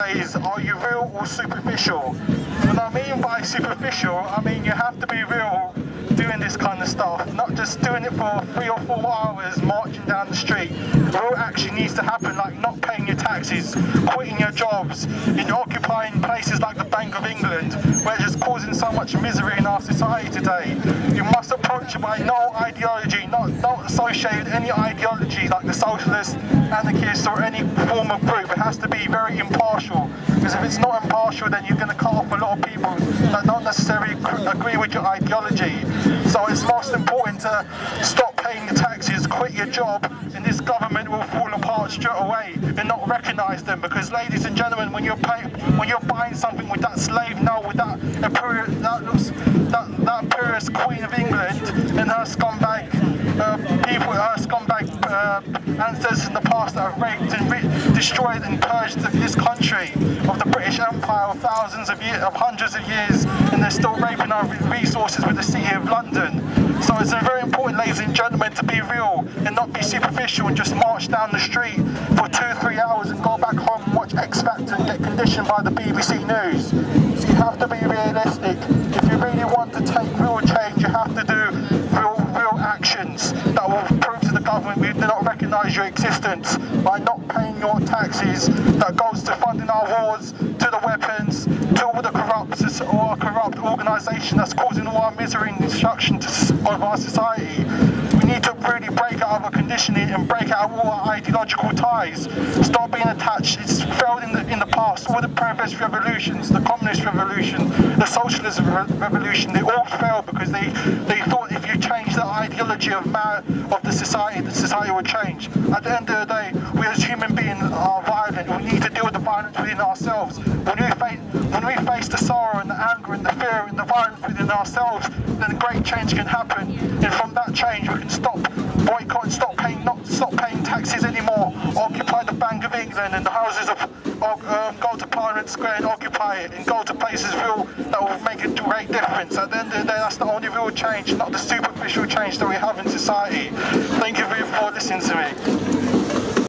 is, are you real or superficial? What I mean by superficial, I mean you have to be real doing this kind of stuff, not just doing it for 3 or 4 hours marching down the street. Real action needs to happen, like not paying your taxes, quitting your jobs, occupying places like the Bank of England, where it's just causing so much misery in our society today. You must approach it by no ideology, not associate with any ideology like the socialists, anarchists or any form of group. It has to be very impartial, because if it's not impartial then you're going to cut off a lot of people that don't necessarily agree with your ideology. So it's most important to stop paying your taxes, quit your job, and this government will fall apart straight away and not recognise them. Because, ladies and gentlemen, when you're buying something with that slave note, with that imperious Queen of England and her scumbag people, her scumbag ancestors in the past that have raped and destroyed and purged this country of the British Empire of thousands of years, of hundreds of years, and they're still raping our resources with the City of London. So it's very important, ladies and gentlemen, to be real and not be superficial and just march down the street for 2-3 hours and go back home and watch X Factor and get conditioned by the BBC News. So you have to be realistic. If you really want to take real change, you have to do real actions that will prove to the government we do not recognise your existence by not paying your taxes that goes to funding our wars, to the weapons, to all the corrupt organisation that's causing all our misery and destruction of our society. We need to really break out of our conditioning and break out of all our ideological ties. Stop being attached. It's failed in the past. All the progress revolutions, the communist revolution, the socialist revolution, they all failed because they thought if you change the ideology of the society would change. At the end of the day, we as human beings are violent. We need to deal with the violence within ourselves. When we face the sorrow and the anger and the fear and the violence within ourselves, then great change can happen. And from that change, we can stop boycotting, stop paying taxes anymore, occupy the Bank of England and the houses of, go to Parliament Square and occupy it, and go to places that will make a great difference. At the end of the day, that's the only real change, not the superficial change that we have in society. Thank you for listening to me.